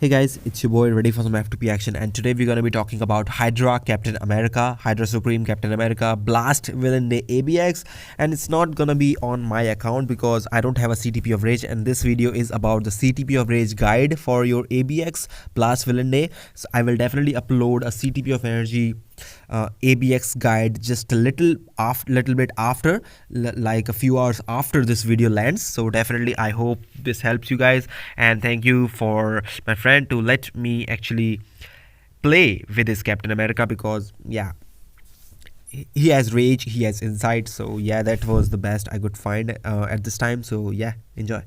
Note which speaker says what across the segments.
Speaker 1: Hey guys, it's your boy ready for some F2P action, and today we're gonna be talking about Hydra Captain America, Hydra Supreme Captain America, Blast Villain Day ABX, and it's not gonna be on my account because I don't have a CTP of Rage, and this video is about the CTP of Rage guide for your ABX Blast Villain Day. So I will definitely upload a CTP of Energy ABX guide just a little bit after, like a few hours after this video lands. So definitely I hope this helps you guys, and thank you for my friend to let me actually play with this Captain America, because yeah, he has rage, he has insight. So yeah, that was the best I could find at this time. So yeah, enjoy.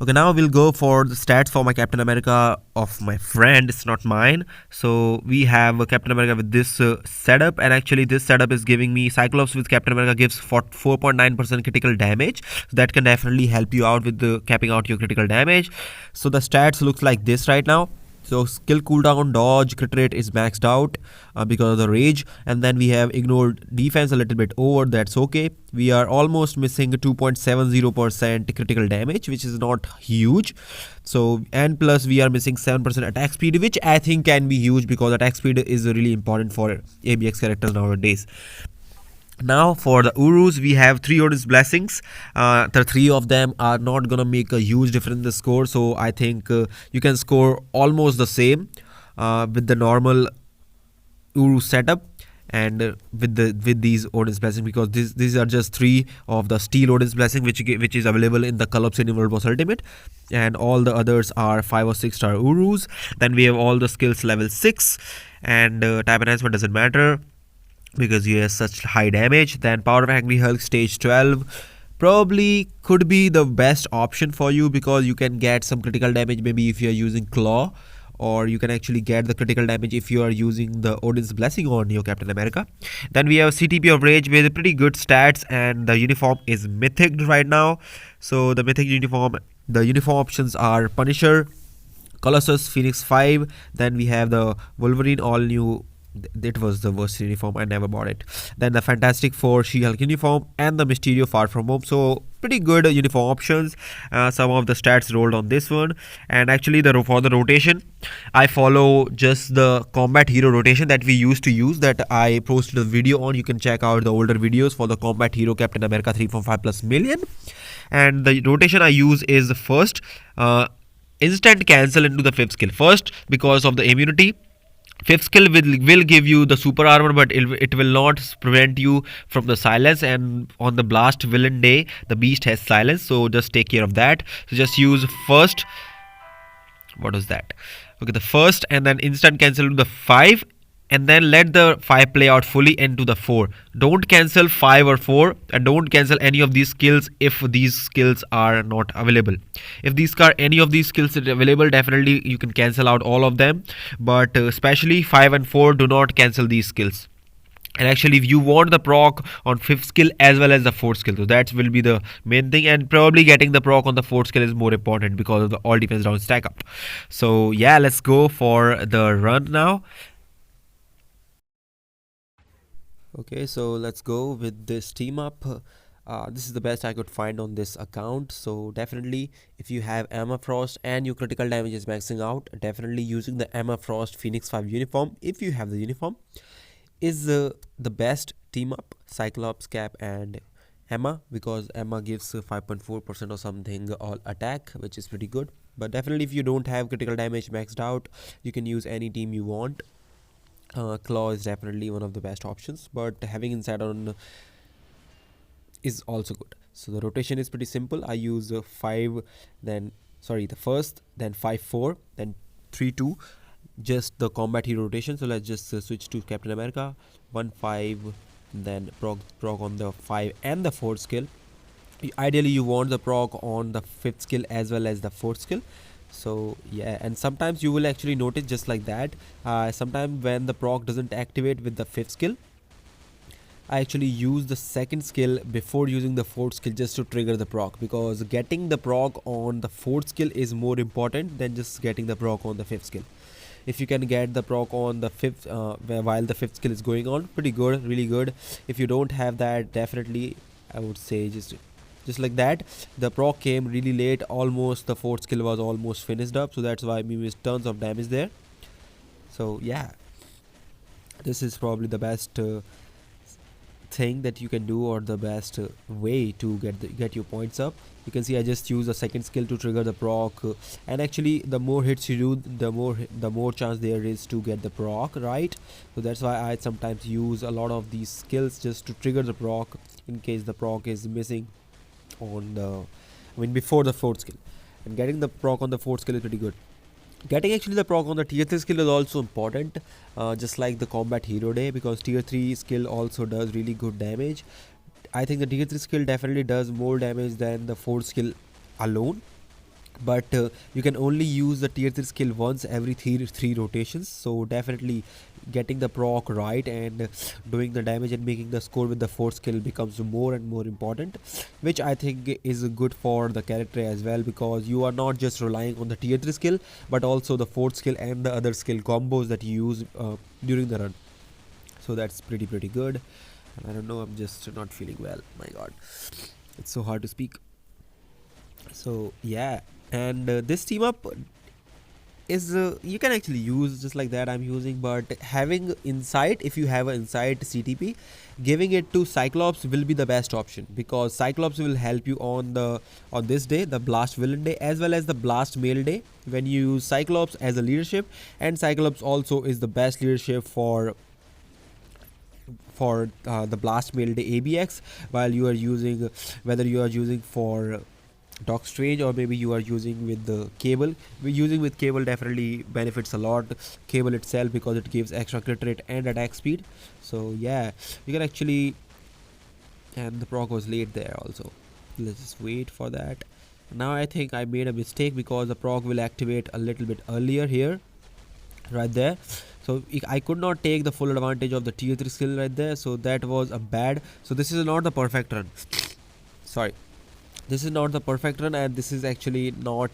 Speaker 1: Okay, now we'll go for the stats for my Captain America of my friend. It's not mine. So we have a Captain America with this setup, and actually this setup is giving me Cyclops with Captain America gives 4.9% critical damage. So that can definitely help you out with the capping out your critical damage. So the stats looks like this right now. So skill cooldown, dodge, crit rate is maxed out because of the rage, and then we have ignored defense a little bit over. That's okay. We are almost missing 2.70% critical damage, which is not huge. So and plus we are missing 7% attack speed, which I think can be huge because attack speed is really important for ABX characters nowadays. Now for the Urus, we have 3 Odin's blessings. The 3 of them are not gonna make a huge difference in the score, so I think you can score almost the same with the normal Uru setup and with these Odin's blessing, because these are just 3 of the steel Odin's blessing which is available in the Collapse in World Boss Ultimate, and all the others are 5 or 6 star Urus. Then we have all the skills level 6, and type enhancement doesn't matter because he has such high damage. Then Power of Angry Hulk stage 12 probably could be the best option for you, because you can get some critical damage maybe if you are using Claw, or you can actually get the critical damage if you are using the Odin's Blessing on your Captain America. Then we have CTP of Rage with pretty good stats, and the uniform is mythic right now. So the mythic uniform, the uniform options are Punisher, Colossus, Phoenix 5. Then we have the Wolverine all new. It was the worst uniform, I never bought it. Then the Fantastic Four She-Hulk uniform, and the Mysterio Far From Home. So pretty good uniform options. Some of the stats rolled on this one, and actually for the rotation I follow just the combat hero rotation that we used to use, that I posted a video on. You can check out the older videos for the combat hero Captain America 3.5+ million. And the rotation I use is first instant cancel into the 5th skill first because of the immunity. 5th skill will give you the super armor, but it will not prevent you from the silence, and on the Blast Villain Day the beast has silence, so just take care of that. So just use first, what was that, okay, the first, and then instant cancel to the 5, and then let the 5 play out fully into the 4. Don't cancel 5 or 4, and don't cancel any of these skills if these skills are not available. If any of these skills are available, definitely you can cancel out all of them, but especially 5 and 4, do not cancel these skills. And actually if you want the proc on 5th skill as well as the 4th skill, so that will be the main thing, and probably getting the proc on the 4th skill is more important because of the all defense down stack up. So yeah, let's go for the run now. Okay, so let's go with this team up. This is the best I could find on this account. So definitely if you have Emma Frost and your critical damage is maxing out, definitely using the Emma Frost Phoenix 5 uniform, if you have the uniform, is the best team up. Cyclops, Cap and Emma, because Emma gives 5.4% or something all attack, which is pretty good. But definitely if you don't have critical damage maxed out, you can use any team you want. Claw is definitely one of the best options, but having inside on is also good. So the rotation is pretty simple. I use the first, then 5-4, then 3-2, just the combat hero rotation. So let's just switch to Captain America. 1-5, then proc on the 5 and the 4th skill. Ideally you want the proc on the 5th skill as well as the 4th skill. So yeah, and sometimes you will actually notice just like that, sometimes when the proc doesn't activate with the 5th skill, I actually use the 2nd skill before using the 4th skill just to trigger the proc, because getting the proc on the 4th skill is more important than just getting the proc on the 5th skill. If you can get the proc on the 5th while the 5th skill is going on, pretty good, really good. If you don't have that, definitely I would say just just like that. The proc came really late, almost the fourth skill was almost finished up, so that's why we missed tons of damage there. So yeah, this is probably the best thing that you can do, or the best way to get your points up. You can see I just use a second skill to trigger the proc, and actually the more hits you do, the more chance there is to get the proc, right? So that's why I sometimes use a lot of these skills just to trigger the proc in case the proc is missing on the, I mean, before the fourth skill. And getting the proc on the fourth skill is pretty good. Getting actually the proc on the tier 3 skill is also important, just like the combat hero day, because tier 3 skill also does really good damage. I think the tier 3 skill definitely does more damage than the 4th skill alone, but you can only use the tier 3 skill once every three rotations. So definitely getting the proc right and doing the damage and making the score with the 4th skill becomes more and more important, which I think is good for the character as well, because you are not just relying on the tier 3 skill but also the 4th skill and the other skill combos that you use during the run. So that's pretty good. And I don't know, I'm just not feeling well, my god, it's so hard to speak. So yeah, and this team up is you can actually use just like that I'm using, but having insight, if you have an insight CTP, giving it to Cyclops will be the best option, because Cyclops will help you on this day, the blast villain day, as well as the blast male day, when you use Cyclops as a leadership. And Cyclops also is the best leadership for the blast male day ABX, while you are using, whether you are using for Doc Strange or maybe you are using with the Cable. Using with Cable definitely benefits a lot, Cable itself, because it gives extra crit rate and attack speed. So yeah, you can actually, and the proc was late there also. Let's just wait for that. Now I think I made a mistake, because the proc will activate a little bit earlier here, right there. So I could not take the full advantage of the tier 3 skill right there, so that was a bad. So this is not the perfect run, sorry, this is not the perfect run, and this is actually not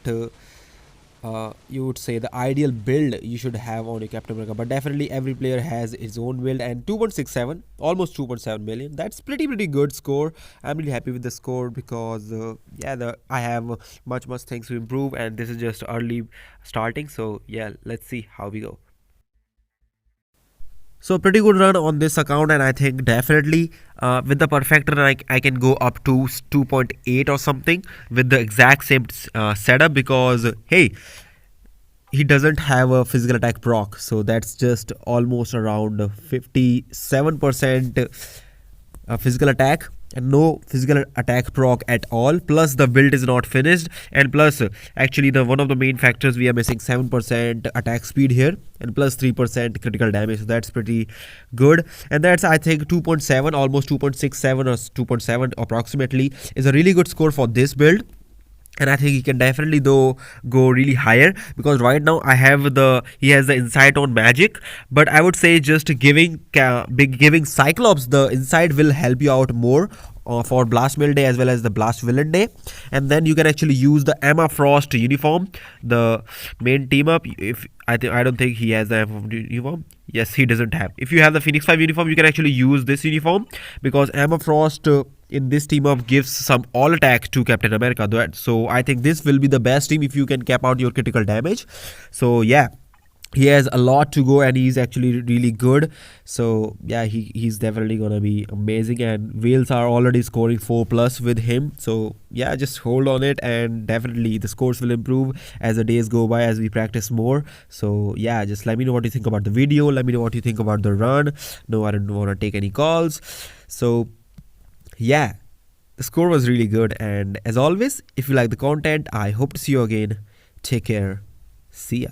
Speaker 1: you would say the ideal build you should have on your Captain America. But definitely every player has his own build, and 2.67, almost 2.7 million, that's pretty good score. I'm really happy with the score, because yeah, I have much things to improve, and this is just early starting. So yeah, let's see how we go. So pretty good run on this account, and I think definitely with the perfect run I can go up to 2.8 or something with the exact same setup, because hey, he doesn't have a physical attack proc, so that's just almost around 57% physical attack, and no physical attack proc at all. Plus the build is not finished, and plus actually the one of the main factors, we are missing 7% attack speed here, and plus 3% critical damage. So that's pretty good, and that's I think 2.7, almost 2.67 or 2.7 approximately, is a really good score for this build. And I think he can definitely though go really higher, because right now he has the insight on magic, but I would say just giving Cyclops the insight will help you out more for blast mail day as well as the blast villain day. And then you can actually use the Emma Frost uniform, the main team up. If I don't think he has the Emma uniform. Yes, he doesn't have. If you have the Phoenix 5 uniform, you can actually use this uniform, because Emma Frost in this team up gives some all attack to Captain America. So I think this will be the best team if you can cap out your critical damage. So yeah, he has a lot to go, and he's actually really good. So yeah, he's definitely gonna be amazing, and whales are already scoring 4+ with him. So yeah, just hold on it, and definitely the scores will improve as the days go by, as we practice more. So yeah, just let me know what you think about the video, let me know what you think about the run. No, I don't want to take any calls. So yeah, the score was really good, and as always, if you like the content, I hope to see you again. Take care, see ya.